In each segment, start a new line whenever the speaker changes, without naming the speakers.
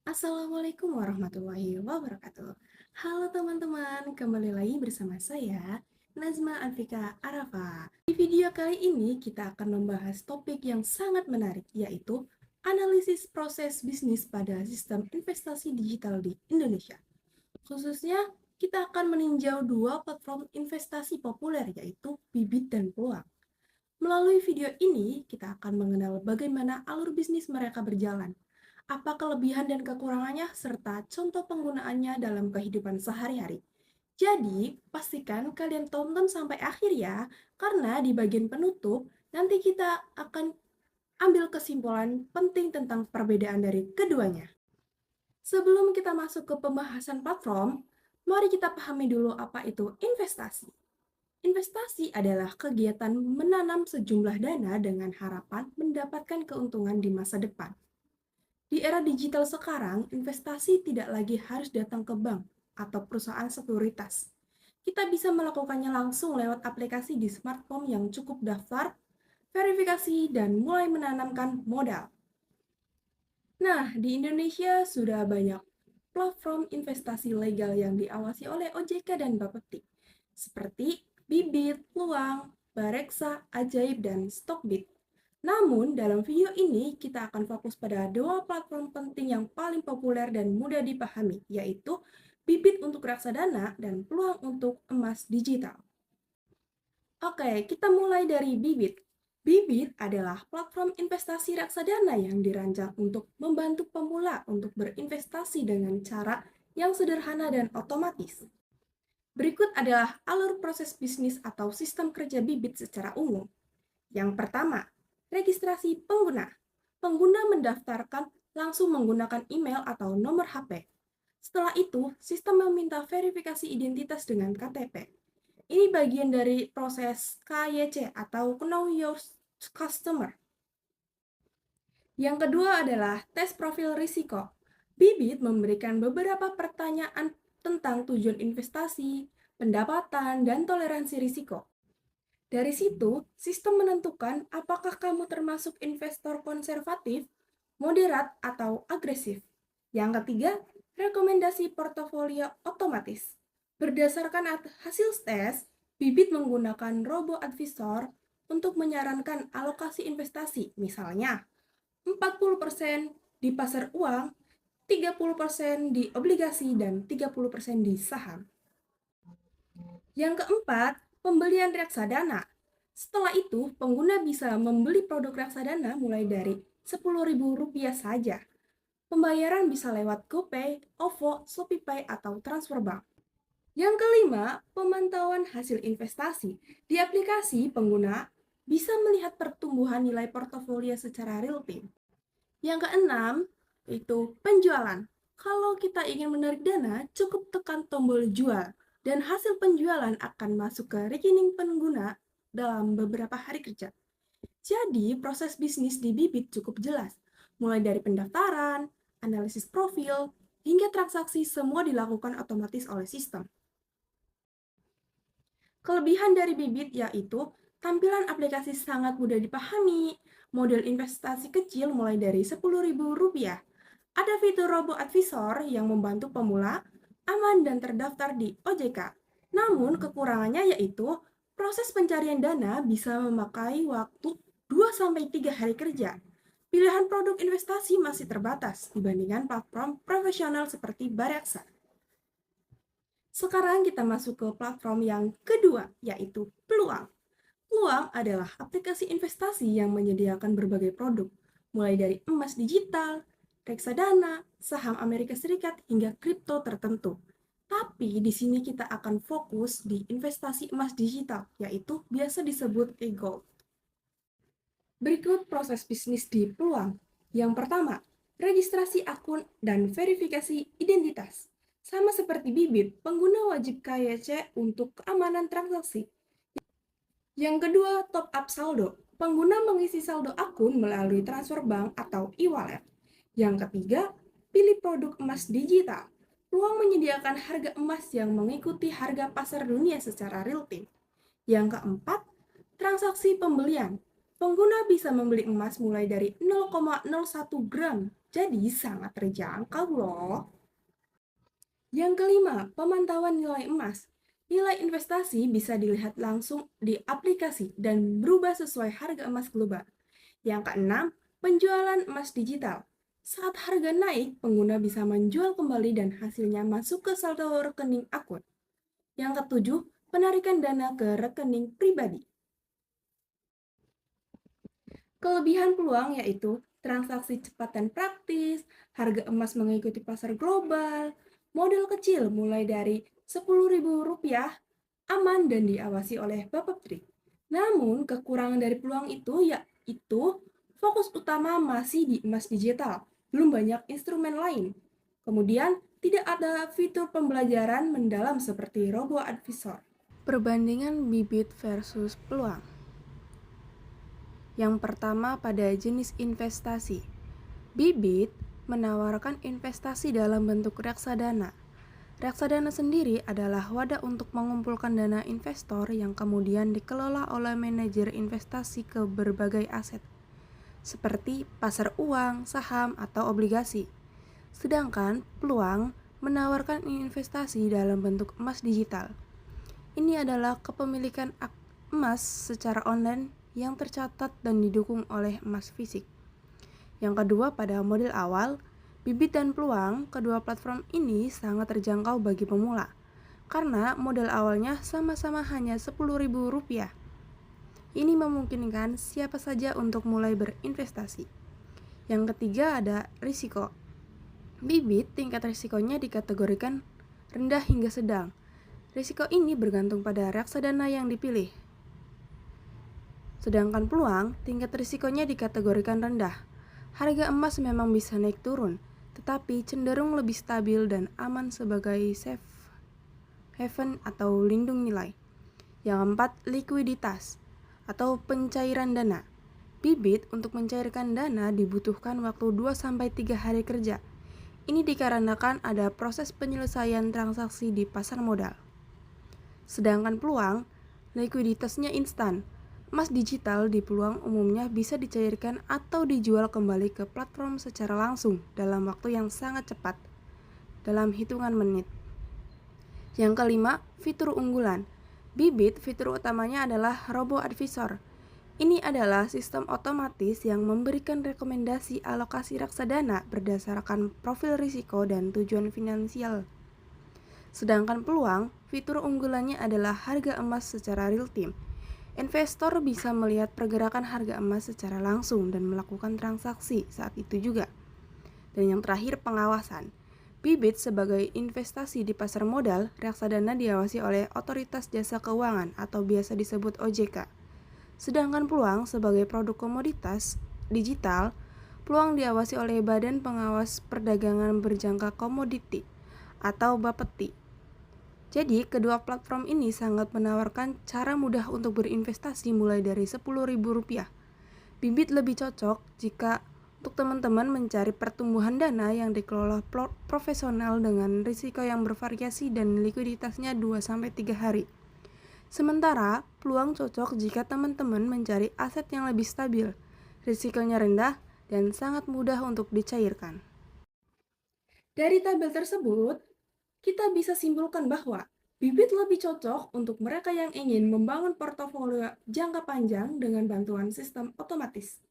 Assalamualaikum warahmatullahi wabarakatuh. Halo teman-teman, kembali lagi bersama saya, Nazma Anfika Arafa. Di video kali ini kita akan membahas topik yang sangat menarik, yaitu analisis proses bisnis pada sistem investasi digital di Indonesia. Khususnya, kita akan meninjau dua platform investasi populer, yaitu Bibit dan Peluang. Melalui video ini, kita akan mengenal bagaimana alur bisnis mereka berjalan, apa kelebihan dan kekurangannya, serta contoh penggunaannya dalam kehidupan sehari-hari. Jadi, pastikan kalian tonton sampai akhir ya, karena di bagian penutup, nanti kita akan ambil kesimpulan penting tentang perbedaan dari keduanya. Sebelum kita masuk ke pembahasan platform, mari kita pahami dulu apa itu investasi. Investasi adalah kegiatan menanam sejumlah dana dengan harapan mendapatkan keuntungan di masa depan. Di era digital sekarang, investasi tidak lagi harus datang ke bank atau perusahaan sekuritas. Kita bisa melakukannya langsung lewat aplikasi di smartphone yang cukup daftar, verifikasi, dan mulai menanamkan modal. Nah, di Indonesia sudah banyak platform investasi legal yang diawasi oleh OJK dan Bapepti, seperti Bibit, Peluang, Bareksa, Ajaib, dan Stockbit. Namun, dalam video ini kita akan fokus pada dua platform penting yang paling populer dan mudah dipahami, yaitu Bibit untuk reksadana dan Peluang untuk emas digital. Oke, kita mulai dari Bibit. Bibit adalah platform investasi reksadana yang dirancang untuk membantu pemula untuk berinvestasi dengan cara yang sederhana dan otomatis. Berikut adalah alur proses bisnis atau sistem kerja Bibit secara umum. Yang pertama, registrasi pengguna. Pengguna mendaftarkan langsung menggunakan email atau nomor HP. Setelah itu, sistem meminta verifikasi identitas dengan KTP. Ini bagian dari proses KYC atau Know Your Customer. Yang kedua adalah tes profil risiko. Bibit memberikan beberapa pertanyaan tentang tujuan investasi, pendapatan, dan toleransi risiko. Dari situ, sistem menentukan apakah kamu termasuk investor konservatif, moderat, atau agresif. Yang ketiga, rekomendasi portofolio otomatis. Berdasarkan hasil tes, Bibit menggunakan robo advisor untuk menyarankan alokasi investasi, misalnya 40% di pasar uang, 30% di obligasi, dan 30% di saham. Yang keempat, pembelian reksadana. Setelah itu, pengguna bisa membeli produk reksadana mulai dari Rp10.000 saja. Pembayaran bisa lewat GoPay, OVO, ShopeePay, atau transfer bank. Yang kelima, pemantauan hasil investasi. Di aplikasi, pengguna bisa melihat pertumbuhan nilai portofolio secara real-time. Yang keenam, itu penjualan. Kalau kita ingin menarik dana, cukup tekan tombol jual, dan hasil penjualan akan masuk ke rekening pengguna dalam beberapa hari kerja. Jadi, proses bisnis di Bibit cukup jelas, mulai dari pendaftaran, analisis profil, hingga transaksi semua dilakukan otomatis oleh sistem. Kelebihan dari Bibit yaitu tampilan aplikasi sangat mudah dipahami, model investasi kecil mulai dari Rp10.000. Ada fitur robo advisor yang membantu pemula, aman dan terdaftar di OJK. Namun kekurangannya yaitu proses pencarian dana bisa memakai waktu 2-3 hari kerja. Pilihan produk investasi masih terbatas dibandingkan platform profesional seperti Bareksa. Sekarang kita masuk ke platform yang kedua, yaitu Peluang. Peluang adalah aplikasi investasi yang menyediakan berbagai produk, mulai dari emas digital, reksadana, saham Amerika Serikat, hingga kripto tertentu. Tapi di sini kita akan fokus di investasi emas digital, yaitu biasa disebut e-gold. Berikut proses bisnis di Peluang. Yang pertama, registrasi akun dan verifikasi identitas. Sama seperti Bibit, pengguna wajib KYC untuk keamanan transaksi. Yang kedua, top up saldo. Pengguna mengisi saldo akun melalui transfer bank atau e-wallet. Yang ketiga, pilih produk emas digital. Peluang menyediakan harga emas yang mengikuti harga pasar dunia secara real-time. Yang keempat, transaksi pembelian. Pengguna bisa membeli emas mulai dari 0,01 gram Jadi sangat terjangkau loh. Yang kelima, pemantauan nilai emas. Nilai investasi bisa dilihat langsung di aplikasi dan berubah sesuai harga emas global. Yang keenam, penjualan emas digital. Saat harga naik, pengguna bisa menjual kembali dan hasilnya masuk ke saldo rekening akun. Yang ketujuh, penarikan dana ke rekening pribadi. Kelebihan peluang yaitu transaksi cepat dan praktis, harga emas mengikuti pasar global, modal kecil mulai dari Rp10.000, aman dan diawasi oleh Bapepti. Namun, kekurangan dari peluang itu yaitu fokus utama masih di emas digital, belum banyak instrumen lain. Kemudian, tidak ada fitur pembelajaran mendalam seperti robo-advisor. Perbandingan bibit versus peluang. Yang pertama pada jenis investasi. Bibit menawarkan investasi dalam bentuk reksadana. Reksadana sendiri adalah wadah untuk mengumpulkan dana investor yang kemudian dikelola oleh manajer investasi ke berbagai aset, seperti pasar uang, saham, atau obligasi. Sedangkan peluang menawarkan investasi dalam bentuk emas digital. Ini adalah kepemilikan emas secara online yang tercatat dan didukung oleh emas fisik. Yang kedua, pada model awal, bibit dan peluang, kedua platform ini sangat terjangkau bagi pemula, karena modal awalnya sama-sama hanya Rp10.000. Ini memungkinkan siapa saja untuk mulai berinvestasi. Yang ketiga ada risiko. Bibit tingkat risikonya dikategorikan rendah hingga sedang. Risiko ini bergantung pada reksadana yang dipilih. Sedangkan peluang, tingkat risikonya dikategorikan rendah. Harga emas memang bisa naik turun, tetapi cenderung lebih stabil dan aman sebagai safe haven atau lindung nilai. Yang keempat, likuiditas atau pencairan dana. Bibit untuk mencairkan dana dibutuhkan waktu 2-3 hari kerja. Ini dikarenakan ada proses penyelesaian transaksi di pasar modal. Sedangkan peluang, likuiditasnya instan. Emas digital di peluang umumnya bisa dicairkan atau dijual kembali ke platform secara langsung dalam waktu yang sangat cepat, dalam hitungan menit. Yang kelima, fitur unggulan. Bibit, fitur utamanya adalah robo-advisor. Ini adalah sistem otomatis yang memberikan rekomendasi alokasi reksadana berdasarkan profil risiko dan tujuan finansial. Sedangkan peluang, fitur unggulannya adalah harga emas secara real-time. Investor bisa melihat pergerakan harga emas secara langsung dan melakukan transaksi saat itu juga. Dan yang terakhir, pengawasan. Bibit sebagai investasi di pasar modal, reksadana diawasi oleh Otoritas Jasa Keuangan atau biasa disebut OJK. Sedangkan peluang sebagai produk komoditas digital, peluang diawasi oleh Badan Pengawas Perdagangan Berjangka Komoditi atau Bapepti. Jadi, kedua platform ini sangat menawarkan cara mudah untuk berinvestasi mulai dari Rp10.000. Bibit lebih cocok jika untuk teman-teman mencari pertumbuhan dana yang dikelola profesional dengan risiko yang bervariasi dan likuiditasnya 2-3 hari. Sementara, peluang cocok jika teman-teman mencari aset yang lebih stabil, risikonya rendah, dan sangat mudah untuk dicairkan. Dari tabel tersebut, kita bisa simpulkan bahwa bibit lebih cocok untuk mereka yang ingin membangun portofolio jangka panjang dengan bantuan sistem otomatis.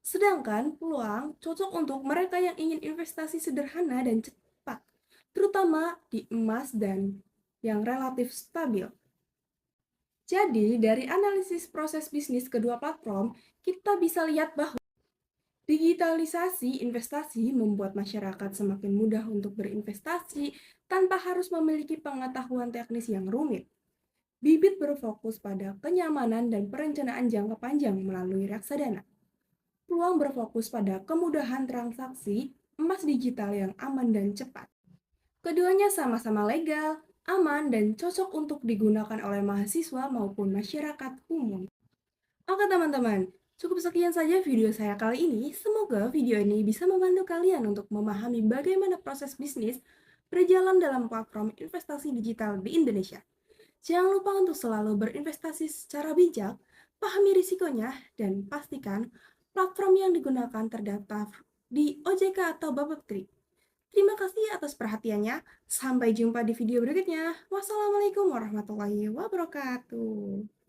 Sedangkan peluang cocok untuk mereka yang ingin investasi sederhana dan cepat, terutama di emas dan yang relatif stabil. Jadi, dari analisis proses bisnis kedua platform, kita bisa lihat bahwa digitalisasi investasi membuat masyarakat semakin mudah untuk berinvestasi tanpa harus memiliki pengetahuan teknis yang rumit. Bibit berfokus pada kenyamanan dan perencanaan jangka panjang melalui reksadana. Peluang berfokus pada kemudahan transaksi emas digital yang aman dan cepat. Keduanya sama-sama legal, aman, dan cocok untuk digunakan oleh mahasiswa maupun masyarakat umum. Oke teman-teman, cukup sekian saja video saya kali ini. Semoga video ini bisa membantu kalian untuk memahami bagaimana proses bisnis berjalan dalam platform investasi digital di Indonesia. Jangan lupa untuk selalu berinvestasi secara bijak, pahami risikonya, dan pastikan platform yang digunakan terdaftar di OJK atau Bapepti. Terima kasih atas perhatiannya. Sampai jumpa di video berikutnya. Wassalamualaikum warahmatullahi wabarakatuh.